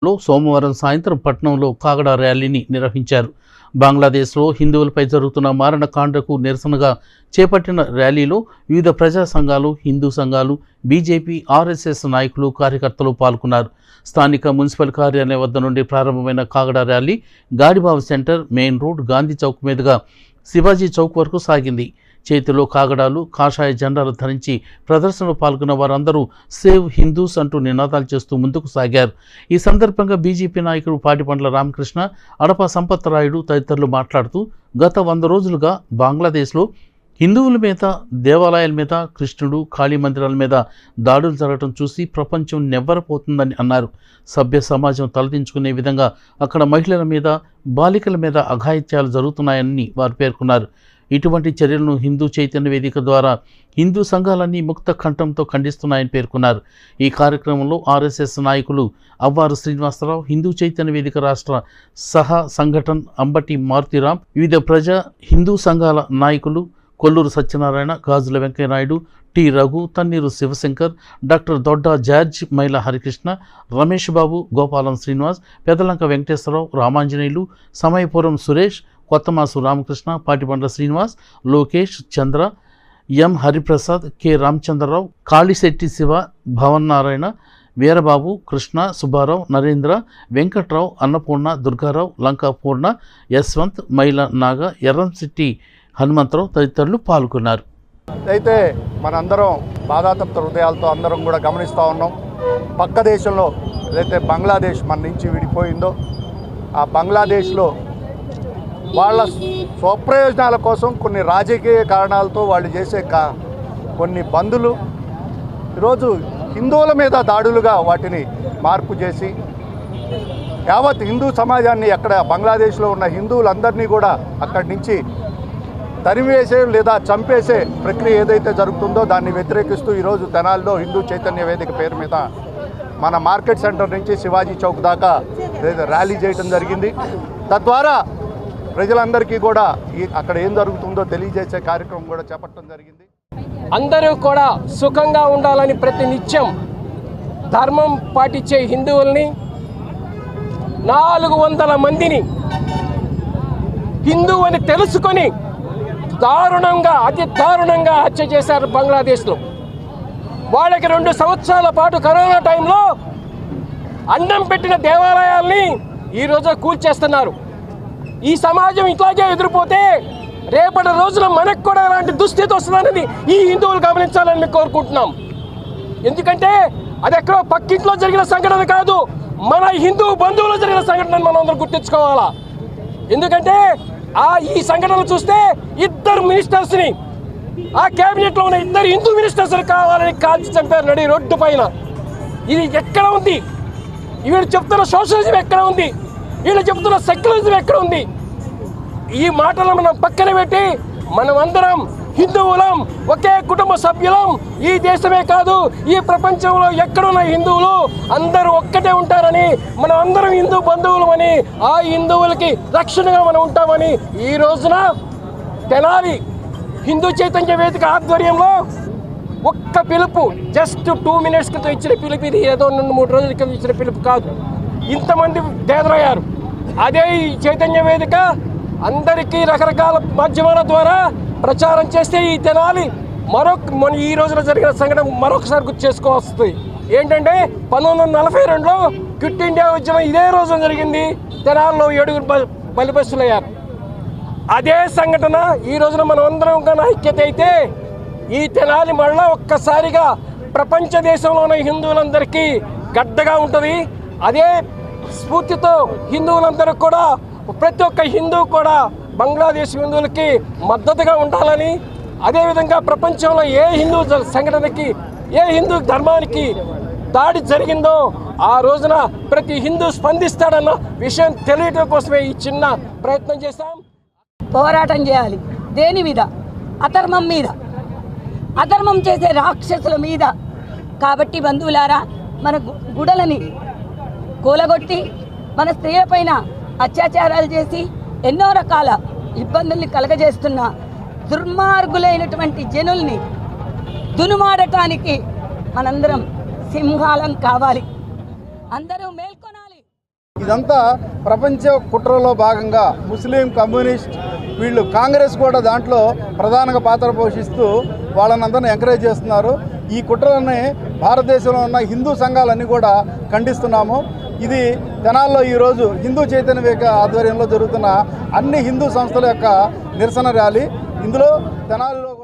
సోమవారం సాయంత్రం పట్నంలో కాగడా ర్యాలీని నిర్వహించారు. బంగ్లాదేశ్లో హిందువులపై జరుగుతున్న మారణకాండకు నిరసనగా చేపట్టిన ర్యాలీలో వివిధ ప్రజా సంఘాలు, హిందూ సంఘాలు, బీజేపీ, ఆర్ఎస్ఎస్ నాయకులు, కార్యకర్తలు పాల్గొన్నారు. స్థానిక మున్సిపల్ కార్యాలయం వద్ద నుండి ప్రారంభమైన కాగడా rally Gadibabu centre, main road, Gandhi Chowk మీదుగా శివాజీ చౌక్ వరకు సాగింది. చేతిలో కాగడాలు, కాషాయ జెండాలు ధరించి ప్రదర్శనలో పాల్గొన్న వారందరూ సేవ్ హిందూస్ అంటూ నినాదాలు చేస్తూ ముందుకు సాగారు. ఈ సందర్భంగా బీజేపీ నాయకుడు పాటిపండ్ల రామకృష్ణ, అడప సంపత్రాయుడు తదితరులు మాట్లాడుతూ గత 100 రోజులుగా బంగ్లాదేశ్లో హిందువుల మీద, దేవాలయాల మీద, కృష్ణుడు, కాళీ మందిరాల మీద దాడులు జరగడం చూసి ప్రపంచం నెవ్వరపోతుందని అన్నారు. సభ్య సమాజం తలదించుకునే విధంగా అక్కడ మహిళల మీద, బాలికల మీద అఘాయిత్యాలు జరుగుతున్నాయని వారు పేర్కొన్నారు. ఇటువంటి చర్యలను హిందూ చైతన్య వేదిక ద్వారా హిందూ సంఘాలన్నీ ముక్త కంఠంతో ఖండిస్తున్నాయని పేర్కొన్నారు. ఈ కార్యక్రమంలో ఆర్ఎస్ఎస్ నాయకులు అవ్వారు శ్రీనివాసరావు, హిందూ చైతన్య వేదిక రాష్ట్ర సహా సంఘటన్ అంబటి మారుతిరామ్, వివిధ ప్రజా హిందూ సంఘాల నాయకులు Kolluru Satyanarayana, Gajula Venkaiah Naidu, T Raghu, Tanneeru Sivashankar, doctor Dodda George, Maila Harikrishna, Ramesh Babu, Gopalam Srinivas, Pedalanka Venkateswararao, Ramanjaneyulu, Samayapuram Suresh, Kothamasu Ramakrishna, Patibandla Srinivas, Lokesh, Chandra, M Hariprasad, K Ramachandrarao, Kalisetti Siva, Bhavan Narayana, Veerababu, Krishna, Subbarao, Narendra, Venkatrao, Annapurna, Durgarao, Lanka Purna, Yashwant, Maila Naga, Erramsetti Hanumantharao తదితరులు పాల్గొన్నారు. అయితే మనందరం బాధాతప్త హృదయాలతో అందరం కూడా గమనిస్తూ ఉన్నాం. పక్క దేశంలో ఏదైతే బంగ్లాదేశ్ మన నుంచి విడిపోయిందో ఆ బంగ్లాదేశ్లో వాళ్ళ స్వప్రయోజనాల కోసం కొన్ని రాజకీయ కారణాలతో వాళ్ళు చేసే కొన్ని బందులు ఈరోజు హిందువుల మీద దాడులుగా వాటిని మార్పు చేసి యావత్ హిందూ సమాజాన్ని, అక్కడ బంగ్లాదేశ్లో ఉన్న హిందువులందరినీ కూడా అక్కడి నుంచి తరిమివేసే లేదా చంపేసే ప్రక్రియ ఏదైతే జరుగుతుందో దాన్ని వ్యతిరేకిస్తూ ఈరోజు తెనాలిలో హిందూ చైతన్య వేదిక పేరు మీద మన మార్కెట్ సెంటర్ నుంచి శివాజీ చౌక్ దాకా ర్యాలీ చేయడం జరిగింది. తద్వారా ప్రజలందరికీ కూడా అక్కడ ఏం జరుగుతుందో తెలియజేసే కార్యక్రమం కూడా చేపట్టడం జరిగింది. అందరూ కూడా సుఖంగా ఉండాలని ప్రతి నిత్యం ధర్మం పాటించే హిందువుల్ని 400 మందిని హిందూ అని తెలుసుకొని అతి దారుణంగా హత్య చేశారు బంగ్లాదేశ్లో. వాళ్ళకి 2 సంవత్సరాల పాటు కరోనా టైంలో అన్నం పెట్టిన దేవాలయాల్ని ఈరోజు కూల్చేస్తున్నారు. ఈ సమాజం ఇట్లాగే ఎదురుపోతే రేపటి రోజున మనకు కూడా ఇలాంటి దుస్థితి వస్తుందనేది ఈ హిందువులు గమనించాలని మేము కోరుకుంటున్నాం. ఎందుకంటే అది ఎక్కడో పక్కింట్లో జరిగిన సంఘటన కాదు, మన హిందూ బంధువులు జరిగిన సంఘటన మనం అందరం గుర్తించుకోవాలా. ఎందుకంటే ఈ సంఘటనలు చూస్తే 2 మినిస్టర్స్ని, ఆ క్యాబినెట్లో ఉన్న 2 హిందూ మినిస్టర్స్ని కావాలని కాల్చి చంపారు నడి రోడ్డు పైన. ఇది ఎక్కడ ఉంది? వీళ్ళు చెప్తున్న సోషలిజం ఎక్కడ ఉంది? వీళ్ళు చెప్తున్న సెక్యులరిజం ఎక్కడ ఉంది? ఈ మాటలు మనం పక్కన పెట్టి మనమందరం హిందువులం, ఒకే కుటుంబ సభ్యులం. ఈ దేశమే కాదు, ఈ ప్రపంచంలో ఎక్కడున్న హిందువులు అందరూ ఒక్కటే ఉంటారని, మనం అందరం హిందూ బంధువులమని, ఆ హిందువులకి రక్షణగా మనం ఉంటామని ఈ రోజున తెనాలి హిందూ చైతన్య వేదిక ఆధ్వర్యంలో ఒక్క పిలుపు, జస్ట్ 2 మినిట్స్ క్రితం ఇచ్చిన పిలుపు ఇది. ఏదో 2-3 రోజుల క్రితం ఇచ్చిన పిలుపు కాదు. ఇంతమంది తేదరయ్యారు. అదే ఈ చైతన్య వేదిక అందరికీ రకరకాల మాధ్యమాల ద్వారా ప్రచారం చేస్తే ఈ తెనాలి మన ఈ రోజున జరిగిన సంఘటన మరొకసారి గుర్తు చేసుకోవస్తుంది. ఏంటంటే 1942లో క్విట్ ఇండియా ఉద్యమం ఇదే రోజున జరిగింది. తెనాలిలో 7 బలిపశులయ్యారు. అదే సంఘటన ఈ రోజున మనం అందరం కన్నా ఐక్యత అయితే ఈ తెనాలి మళ్ళా ఒక్కసారిగా ప్రపంచ దేశంలో ఉన్న హిందువులందరికీ గడ్డగా ఉంటుంది. అదే స్ఫూర్తితో హిందువులందరూ కూడా, ప్రతి ఒక్క హిందువు కూడా బంగ్లాదేశ్ హిందువులకి మద్దతుగా ఉండాలని, అదేవిధంగా ప్రపంచంలో ఏ హిందూ సంఘటనకి, ఏ హిందూ ధర్మానికి దాడి జరిగిందో ఆ రోజున ప్రతి హిందూ స్పందిస్తాడన్న విషయం తెలియటం కోసమే ఈ చిన్న ప్రయత్నం చేశాం. పోరాటం చేయాలి. దేని మీద? అధర్మం మీద, అధర్మం చేసే రాక్షసుల మీద. కాబట్టి బంధువులారా, మన గుడలని కూలగొట్టి మన స్త్రీలపైన అత్యాచారాలు చేసి ఎన్నో రకాల ఇబ్బందుల్ని కలగజేస్తున్న దుర్మార్గులైనటువంటి జనుల్ని దునుమాడటానికి మనందరం సింహాలం కావాలి. అందరూ మేల్కొనాలి. ఇదంతా ప్రపంచ కుట్రలో భాగంగా ముస్లిం, కమ్యూనిస్ట్, వీళ్ళు కాంగ్రెస్ కూడా దాంట్లో ప్రధానంగా పాత్ర పోషిస్తూ వాళ్ళనందరినీ ఎంకరేజ్ చేస్తున్నారు. ఈ కుట్రలని భారతదేశంలో ఉన్న హిందూ సంఘాలన్నీ కూడా ఖండిస్తున్నాము. ఇది తెనాల్లో ఈరోజు హిందూ చైతన్య వేదిక ఆధ్వర్యంలో జరుగుతున్న అన్ని హిందూ సంస్థల యొక్క నిరసన ర్యాలీ. ఇందులో తెనాలిలో